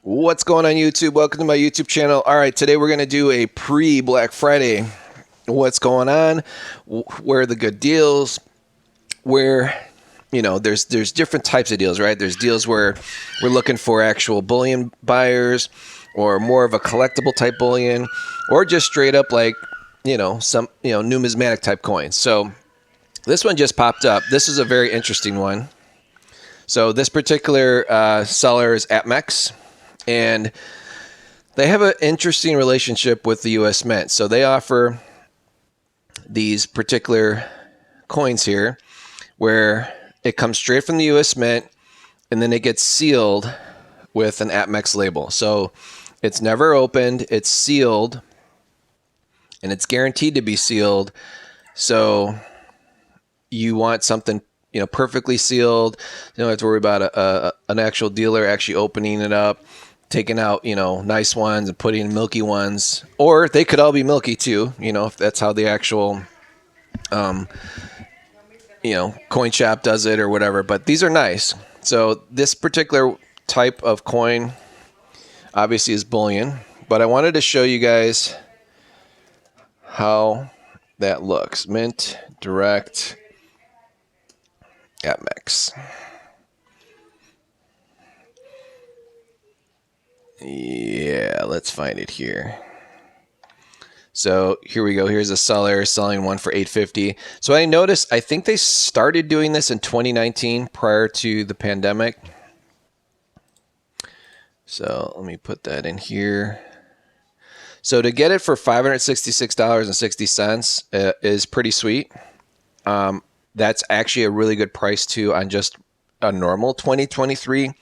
What's going on YouTube? Welcome to my YouTube channel. All right, today we're going to do a pre-Black Friday. What's going on? Where are the good deals? Where, there's different types of deals, right? There's deals where we're looking for actual bullion buyers or more of a collectible type bullion or just straight up like, some, numismatic type coins. So this one just popped up. This is a very interesting one. So this particular seller is APMEX. And they have an interesting relationship with the U.S. Mint. So they offer these particular coins here where it comes straight from the U.S. Mint and then it gets sealed with an APMEX label. So it's never opened, it's sealed, and it's guaranteed to be sealed. So you want something perfectly sealed. You don't have to worry about an actual dealer actually opening it up, taking out, nice ones and putting in milky ones, or they could all be milky too, if that's how the actual, coin shop does it or whatever, but these are nice. So this particular type of coin obviously is bullion, but I wanted to show you guys how that looks. Mint, direct, APMEX. Yeah, let's find it here. So here we go. Here's a seller selling one for $8.50. So I think they started doing this in 2019 prior to the pandemic. So let me put that in here. So to get it for $566.60 is pretty sweet. That's actually a really good price too on just a normal 2023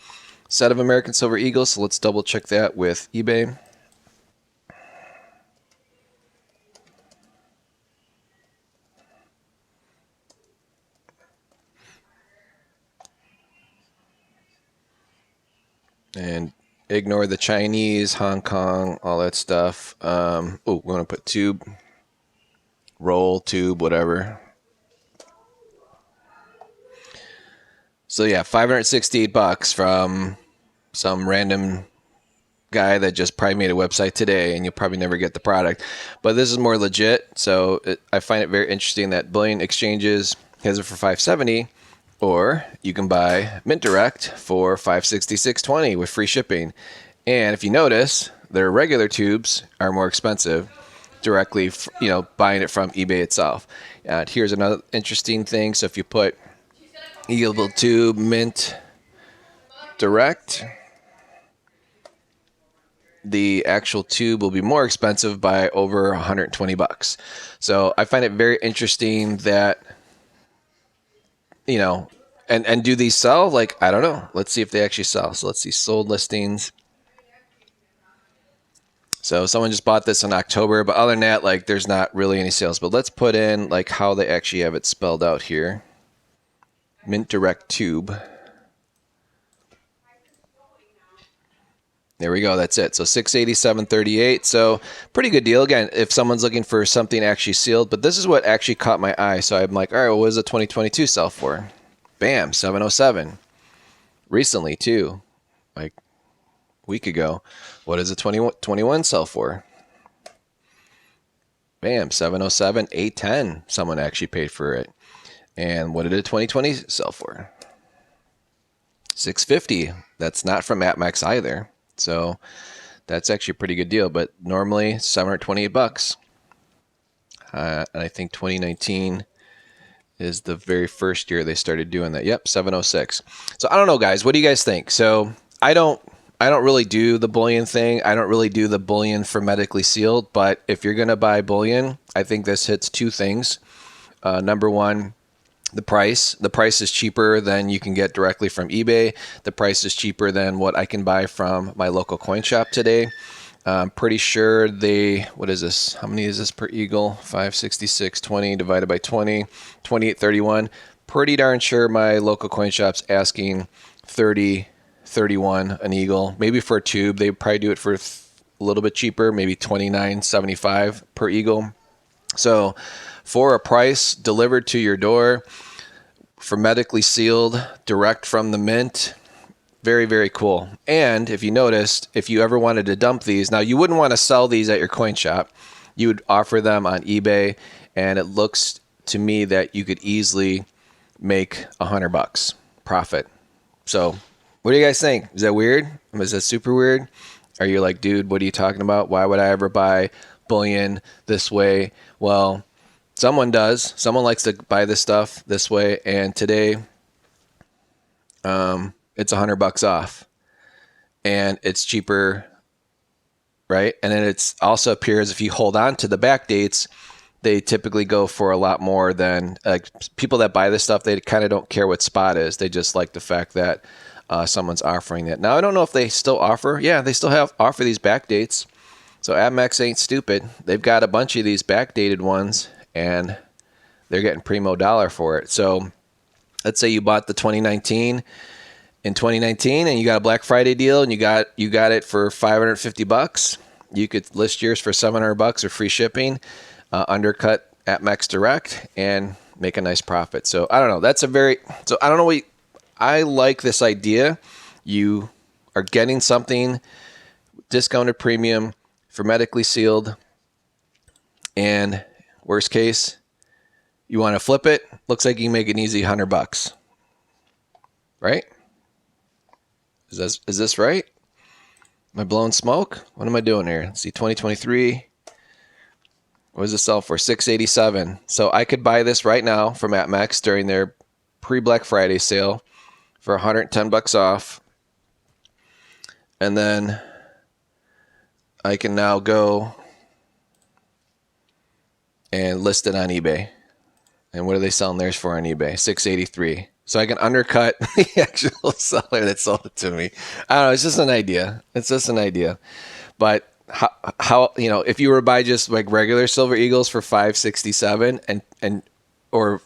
set of American Silver Eagles. So let's double check that with eBay. And ignore the Chinese, Hong Kong, all that stuff. Oh, we're going to put tube, roll, tube, whatever. So yeah, $568 from some random guy that just probably made a website today, and you'll probably never get the product. But this is more legit, so I find it very interesting that Bullion Exchanges has it for $570, or you can buy Mint Direct for $566.20 with free shipping. And if you notice, their regular tubes are more expensive directly, buying it from eBay itself. Here's another interesting thing. So if you put Eagle Tube Mint Direct, the actual tube will be more expensive by over $120. So I find it very interesting that, and do these sell? Like, I don't know. Let's see if they actually sell. So let's see, sold listings. So someone just bought this in October, but other than that, like, there's not really any sales. But let's put in like how they actually have it spelled out here. Mint Direct Tube. There we go. That's it. So $687.38. So pretty good deal. Again, if someone's looking for something actually sealed, but this is what actually caught my eye. So I'm like, all right, well, what does the 2022 sell for? Bam, $707. Recently too, like a week ago. What does the 2021 sell for? Bam, $707, $810. Someone actually paid for it. And what did the 2020 sell for? $650. That's not from APMEX either. So that's actually a pretty good deal, but normally $728. And I think 2019 is the very first year they started doing that. Yep, 706. So I don't know, guys. What do you guys think? So I don't really do the bullion thing. I don't really do the bullion hermetically sealed, but if you're going to buy bullion, I think this hits two things. Number one, the price. The price is cheaper than you can get directly from eBay. The price is cheaper than what I can buy from my local coin shop today. I'm pretty sure what is this? How many is this per eagle? 566.20 divided by 20, 28.31. Pretty darn sure my local coin shop's asking 30.31 an eagle. Maybe for a tube, they probably do it for a little bit cheaper, maybe 29.75 per eagle. So for a price delivered to your door, hermetically sealed, direct from the mint, Very, very cool. And if you noticed, if you ever wanted to dump these, now you wouldn't want to sell these at your coin shop. You would offer them on eBay, and it looks to me that you could easily make $100 profit. So what do you guys think? Is that weird? Is that super weird? Are you like, dude, what are you talking about? Why would I ever buy bullion this way? Well, someone does. Someone likes to buy this stuff this way. And today, it's $100 off, and it's cheaper, right? And then it's also appears if you hold on to the back dates, they typically go for a lot more than like people that buy this stuff. They kind of don't care what spot is. They just like the fact that someone's offering it. Now I don't know if they still offer. Yeah, they still offer these back dates. So Amex ain't stupid. They've got a bunch of these backdated ones, and they're getting primo dollar for it. So let's say you bought the 2019 in 2019 and you got a Black Friday deal and you got it for $550. You could list yours for $700 or free shipping, undercut Amex Direct, and make a nice profit. So I don't know. I don't know I like this idea. You are getting something discounted premium, hermetically sealed, and worst case, you want to flip it. Looks like you can make an easy $100, right? Is this right? Am I blowing smoke? What am I doing here? Let's see, 2023. What does it sell for? $687. So I could buy this right now from Amex during their pre-Black Friday sale for $110 off. And then I can now go and list it on eBay. And what are they selling theirs for on eBay? $683. So I can undercut the actual seller that sold it to me. I don't know. It's just an idea. But how if you were to buy just like regular Silver Eagles for $567 and or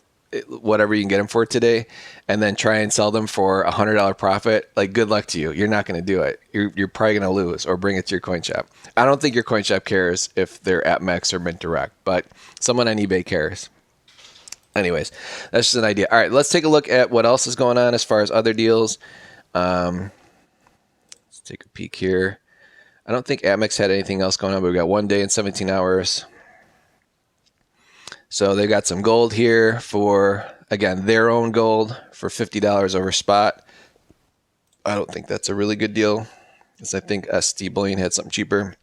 whatever you can get them for today, and then try and sell them for $100 profit, like good luck to you. You're not going to do it. You're probably going to lose or bring it to your coin shop. I don't think your coin shop cares if they're at Mex or Mint Direct, but someone on eBay cares. Anyways, that's just an idea. All right, let's take a look at what else is going on as far as other deals. Let's take a peek here. I don't think Amex had anything else going on, but we got 1 day and 17 hours. So they got some gold here for, again, their own gold for $50 over spot. I don't think that's a really good deal, because I think ST Bullion had something cheaper.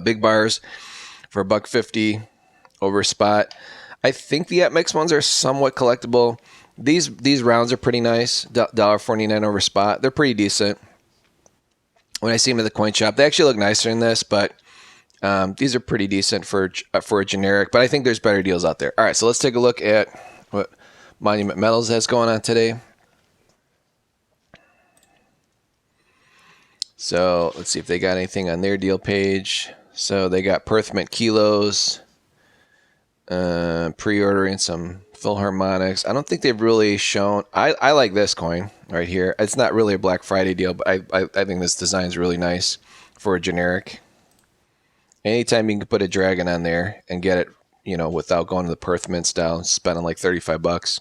Big bars for $1.50 over spot. I think the Amex ones are somewhat collectible. These rounds are pretty nice. $1.49 over spot. They're pretty decent. When I see them at the coin shop, they actually look nicer than this, but these are pretty decent for a generic. But I think there's better deals out there. All right, so let's take a look at what Monument Metals has going on today. So let's see if they got anything on their deal page. So they got Perth Mint kilos. Pre-ordering some Philharmonics. I don't think they've really shown. I like this coin right here. It's not really a Black Friday deal, but I think this design is really nice for a generic. Anytime you can put a dragon on there and get it, without going to the Perth Mint style, spending like $35,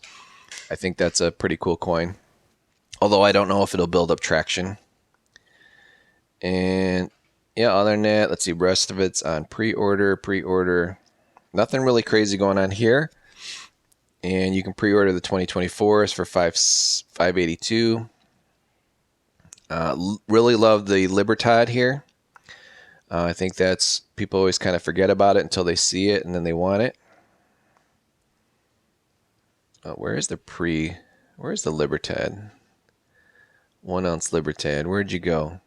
I think that's a pretty cool coin. Although I don't know if it'll build up traction. And yeah, other than that, let's see. Rest of it's on pre-order. Nothing really crazy going on here. And you can pre-order the 2024s for $582. Really love the Libertad here. I think that's, people always kind of forget about it until they see it and then they want it. Where's the Libertad? 1 ounce Libertad. Where'd you go?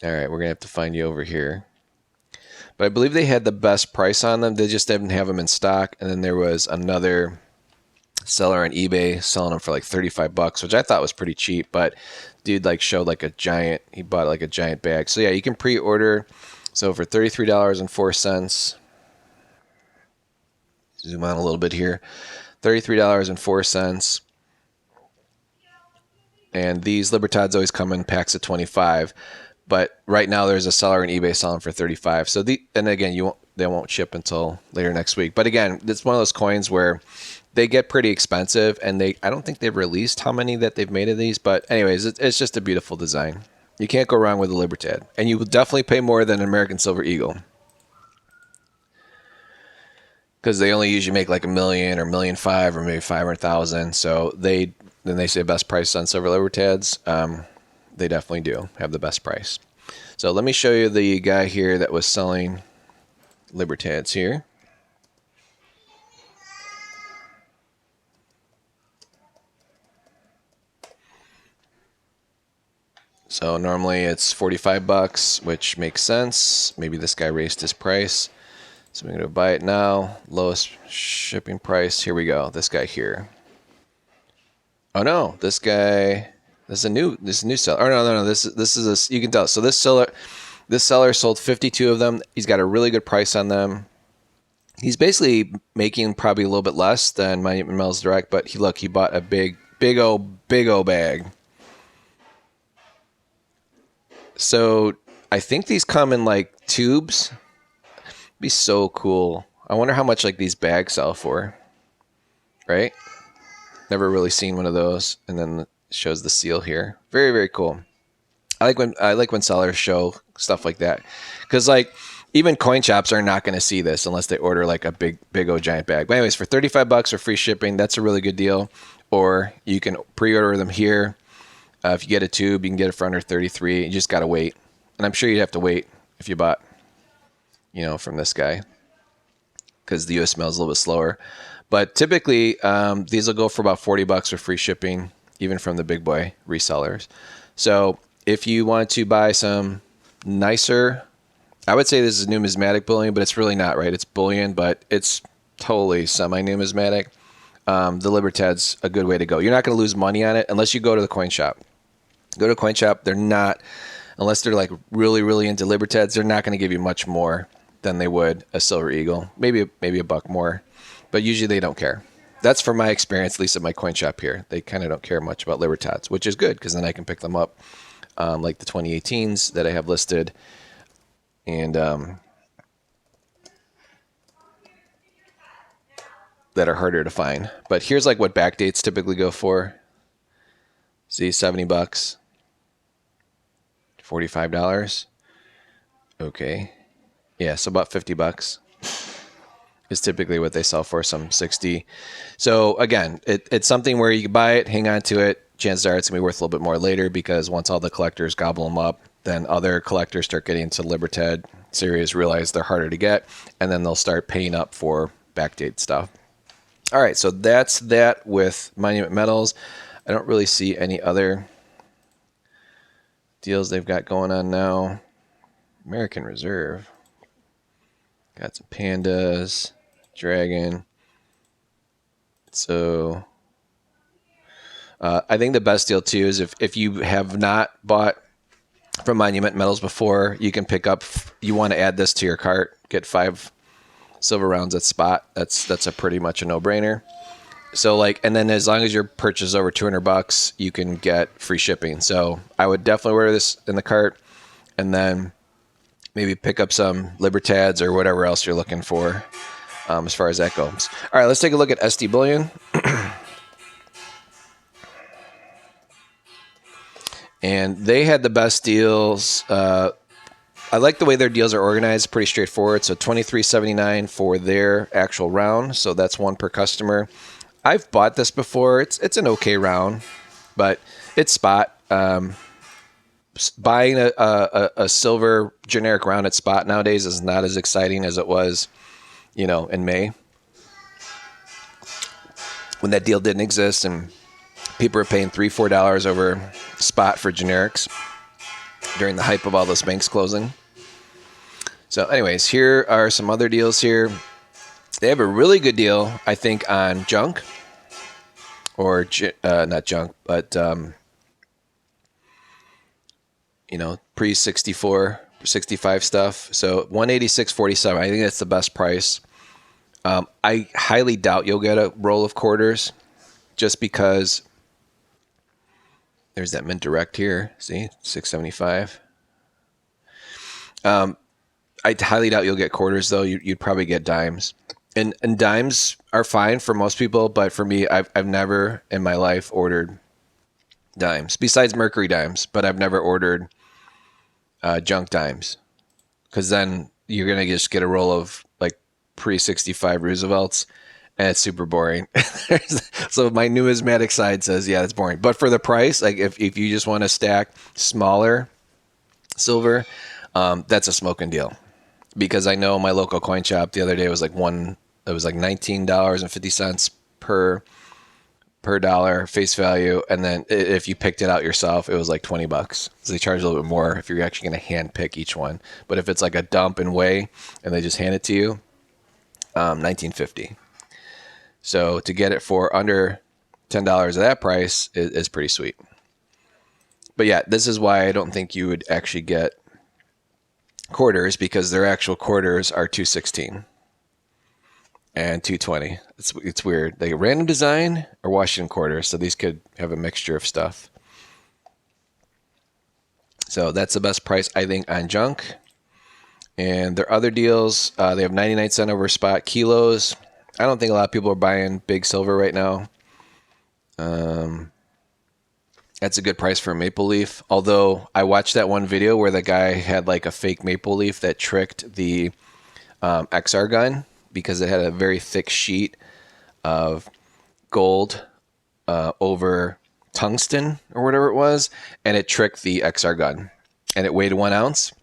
All right, we're going to have to find you over here. But I believe they had the best price on them. They just didn't have them in stock. And then there was another seller on eBay selling them for like $35, which I thought was pretty cheap. But dude showed he bought like a giant bag. So yeah, you can pre-order. So for $33.04, zoom on a little bit here, $33.04. And these Libertads always come in packs of 25. But right now there's a seller on eBay selling for $35. So and again, they won't ship until later next week. But again, it's one of those coins where they get pretty expensive, and I don't think they've released how many that they've made of these, but anyways, it's just a beautiful design. You can't go wrong with a Libertad, and you will definitely pay more than an American Silver Eagle, because they only usually make like $1 million or $1.5 million or maybe 500,000. So then they say best price on silver Libertads. They definitely do have the best price. So let me show you the guy here that was selling Libertads here. So normally it's $45, which makes sense. Maybe this guy raised his price. So I'm going to buy it now. Lowest shipping price. Here we go. This guy here. Oh no, this guy. This is a new seller. Oh no. This is you can tell. So this seller sold 52 of them. He's got a really good price on them. He's basically making probably a little bit less than Monument Metals Direct, but he bought a big old bag. So I think these come in like tubes. It'd be so cool. I wonder how much like these bags sell for. Right? Never really seen one of those. And then it shows the seal here. Very, very cool. I like when sellers show stuff like that, because like even coin shops are not going to see this unless they order like a big old giant bag. But anyways, for $35 for free shipping, that's a really good deal. Or you can pre-order them here. If you get a tube, you can get it for under $33. You just got to wait. And I'm sure you'd have to wait if you bought, from this guy, because the US mail is a little bit slower. But typically, these will go for about $40 for free shipping, even from the big boy resellers. So if you want to buy some nicer, I would say this is numismatic bullion, but it's really not, right? It's bullion, but it's totally semi-numismatic. The Libertad's a good way to go. You're not going to lose money on it unless you go to the coin shop. Go to a coin shop. They're not, unless they're like really, really into Libertads, they're not going to give you much more than they would a Silver Eagle. Maybe a buck more, but usually they don't care. That's from my experience, at least at my coin shop here. They kind of don't care much about Libertads, which is good, because then I can pick them up, like the 2018s that I have listed, and that are harder to find. But here's like what backdates typically go for. See, $70, $45. Okay, yeah, so about $50 is typically what they sell for. Some 60. So again, it's something where you can buy it, hang on to it. Chances are it's gonna be worth a little bit more later, because once all the collectors gobble them up, then other collectors start getting into Libertad series, realize they're harder to get, and then they'll start paying up for backdate stuff. All right, so that's that with Monument Metals. I don't really see any other deals they've got going on now. American Reserve. Got some pandas, dragon. So I think the best deal too is if you have not bought from Monument Metals before, you can pick up, you want to add this to your cart, get 5 silver rounds at spot. That's a pretty much a no-brainer. So and then as long as your purchase is over $200, you can get free shipping. So I would definitely order this in the cart, and then maybe pick up some Libertads or whatever else you're looking for, as far as that goes. All right, let's take a look at SD Bullion. And they had the best deals. I like the way their deals are organized, pretty straightforward. So $23.79 for their actual round. So that's one per customer. I've bought this before. It's an okay round, but it's spot. Buying a silver generic round at spot nowadays is not as exciting as it was, in May, when that deal didn't exist and people were paying $3-4 over spot for generics during the hype of all those banks closing. So anyways, here are some other deals here. They have a really good deal, I think, on junk, or not junk, but pre-64, 65 stuff. So $186.47. I think that's the best price. I highly doubt you'll get a roll of quarters, just because there's that Mint Direct here. See, $6.75. I highly doubt you'll get quarters, though. You'd probably get dimes. And dimes are fine for most people, but for me, I've never in my life ordered dimes besides Mercury dimes, but I've never ordered junk dimes because then you're gonna just get a roll of like pre-65 Roosevelts, and it's super boring. So my numismatic side says, yeah, it's boring. But for the price, like if you just want to stack smaller silver, that's a smoking deal. Because I know my local coin shop the other day was like it was like $19.50 per dollar face value, and then if you picked it out yourself, it was like $20. So they charge a little bit more if you're actually going to hand pick each one. But if it's like a dump and weigh, and they just hand it to you, 19.50. So to get it for under $10 at that price is pretty sweet. But yeah, this is why I don't think you would actually get quarters, because their actual quarters are 216 and 220. It's weird. They random design or Washington quarters, so these could have a mixture of stuff. So that's the best price, I think, on junk. And their other deals, they have 99 cent over spot kilos. I don't think a lot of people are buying big silver right now. That's a good price for a maple leaf. Although I watched that one video where the guy had like a fake maple leaf that tricked the XR gun because it had a very thick sheet of gold over tungsten or whatever it was, and it tricked the XR gun, and it weighed 1 ounce,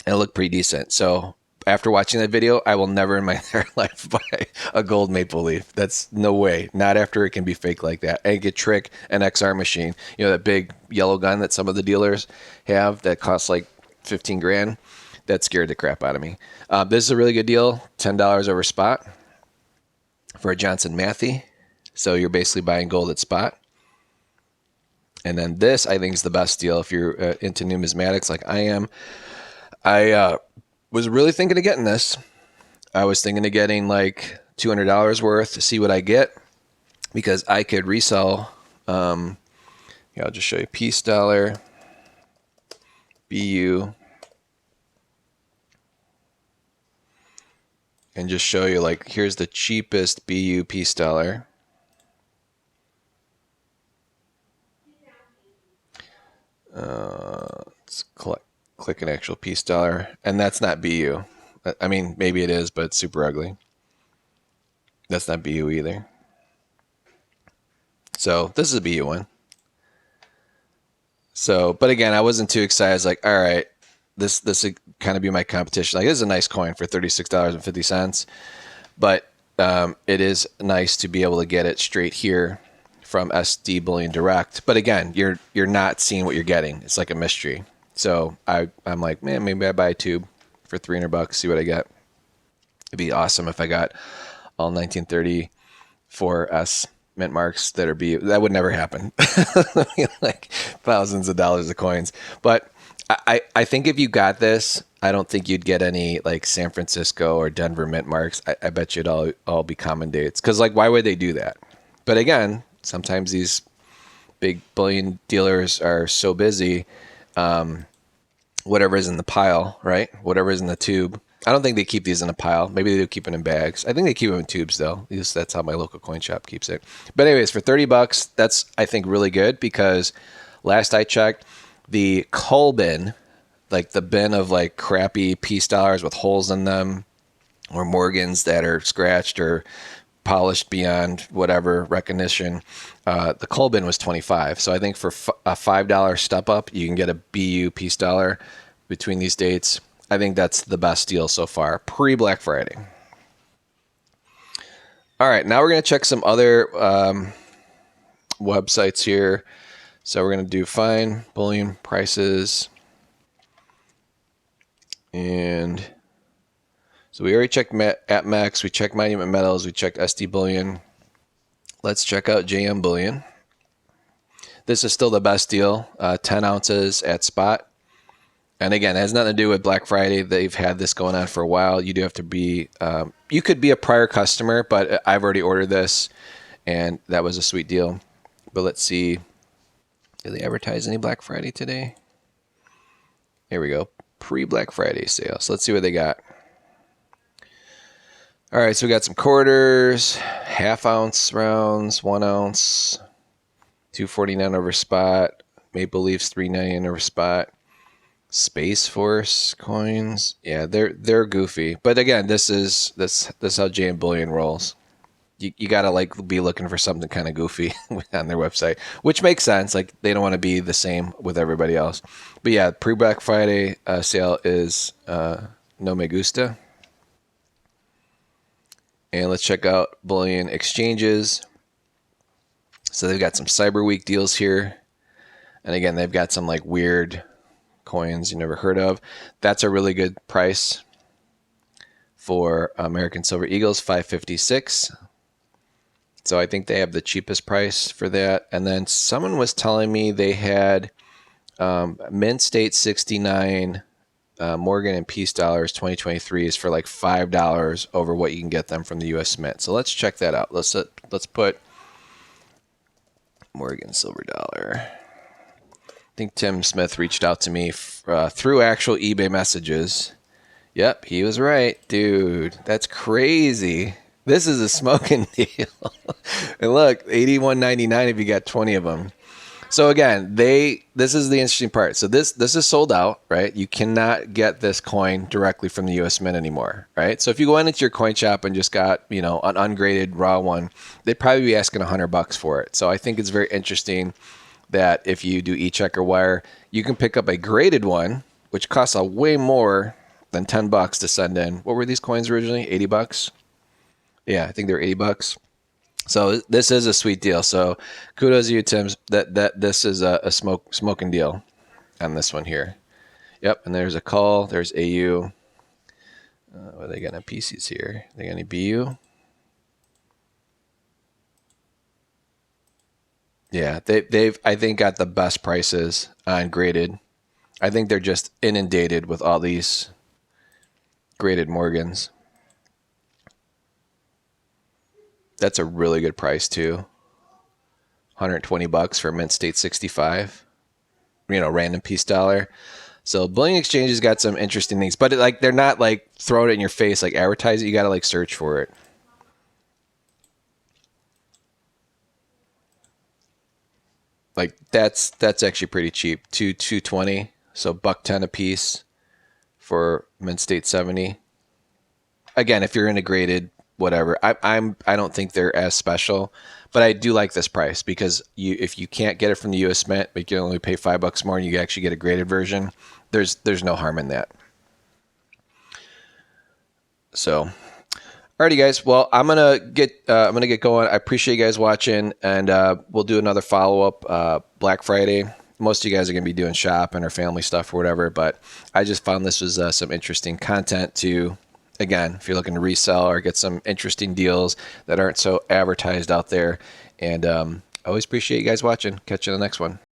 and it looked pretty decent. So after watching that video, I will never in my entire life buy a gold maple leaf. That's no way. Not after it can be fake like that. And get trick an XR machine. You know, that big yellow gun that some of the dealers have that costs like 15 grand. That scared the crap out of me. This is a really good deal. $10 over spot for a Johnson Matthey. So you're basically buying gold at spot. And then this, I think, is the best deal if you're into numismatics like I am. I was really thinking of getting this. I was thinking of getting like $200 worth to see what I get, because I could resell. I'll just show you peace dollar, BU, and just show you like here's the cheapest BU peace dollar. Let's click an actual peace dollar, and that's not BU. I mean, maybe it is, but it's super ugly. That's not BU either. So this is a BU one. So, but again, I wasn't too excited. I was like, all right, this would kind of be my competition. Like, this is a nice coin for $36.50, but it is nice to be able to get it straight here from SD Bullion Direct. But again, you're not seeing what you're getting. It's like a mystery. So I'm like, man, maybe I buy a tube for $300, see what I get. It'd be awesome if I got all 1934S mint marks that are BU. That would never happen. Like thousands of dollars of coins. But I think if you got this, I don't think you'd get any like San Francisco or Denver mint marks. I bet you'd all be common dates. Because like, why would they do that? But again, sometimes these big bullion dealers are so busy. Whatever is in the pile, right? Whatever is in the tube. I don't think they keep these in a pile. Maybe they do keep it in bags. I think they keep them in tubes, though. At least that's how my local coin shop keeps it. But anyways, for $30, that's, I think, really good, because last I checked, the cull bin, like the bin of like crappy peace dollars with holes in them, or Morgans that are scratched or polished beyond whatever recognition, the cull bin was $25. So I think for a $5 step up, you can get a BU peace dollar between these dates. I think that's the best deal so far, pre-Black Friday. All right, now we're going to check some other websites here. So we're going to do fine bullion prices. And so we already checked APMEX, we checked Monument Metals, we checked SD Bullion. Let's check out JM Bullion. This is still the best deal, 10 ounces at spot. And again, it has nothing to do with Black Friday. They've had this going on for a while. You do have to be, you could be a prior customer, but I've already ordered this, and that was a sweet deal. But let's see, did they advertise any Black Friday today? Here we go, pre-Black Friday sale. So let's see what they got. All right, so we got some quarters, half ounce rounds, 1 ounce, 249 over spot, Maple Leafs 399 over spot, Space Force coins. Yeah, they're goofy, but again, this is how JM Bullion rolls. You gotta like be looking for something kind of goofy on their website, which makes sense. Like they don't want to be the same with everybody else. But yeah, pre-Black Friday sale is no me gusta. And let's check out Bullion exchanges. So they've got some Cyber Week deals here. And again, they've got some like weird coins you never heard of. That's a really good price for American Silver Eagles, 556. So I think they have the cheapest price for that. And then someone was telling me they had Mint State 69 Morgan and Peace dollars 2023 is for like $5 over what you can get them from the U.S. Mint. So let's check that out. Let's put Morgan silver dollar. I think Tim Smith reached out to me through actual eBay messages. Yep, he was right, dude. That's crazy. This is a smoking deal. And look, $81.99 if you got 20 of them. So again, this is the interesting part. So this is sold out, right? You cannot get this coin directly from the US Mint anymore, right? So if you go into your coin shop and just got, an ungraded raw one, they'd probably be asking $100 for it. So I think it's very interesting that if you do e-check or wire, you can pick up a graded one, which costs a way more than $10 to send in. What were these coins originally? $80? Yeah, I think they're $80. So this is a sweet deal. So kudos to you, Tim. That this is a smoking deal on this one here. Yep, and there's a call. There's AU. What are they got in PCs here? They got any BU? Yeah, they've I think got the best prices on graded. I think they're just inundated with all these graded Morgans. That's a really good price too. $120 for Mint State 65. Random piece dollar. So Bullion Exchange has got some interesting things, but they're not like throwing it in your face like advertise it. You got to like search for it. Like that's actually pretty cheap. $220. So $110 a piece for Mint State 70. Again, if you're integrated, whatever. I don't think they're as special, but I do like this price because if you can't get it from the U.S. Mint, but you can only pay $5 more and you actually get a graded version, there's no harm in that. So, alrighty, guys. Well, I'm gonna get going. I appreciate you guys watching, and we'll do another follow up Black Friday. Most of you guys are gonna be doing shopping or family stuff or whatever, but I just found this was some interesting content to. Again, if you're looking to resell or get some interesting deals that aren't so advertised out there. And I always appreciate you guys watching. Catch you in the next one.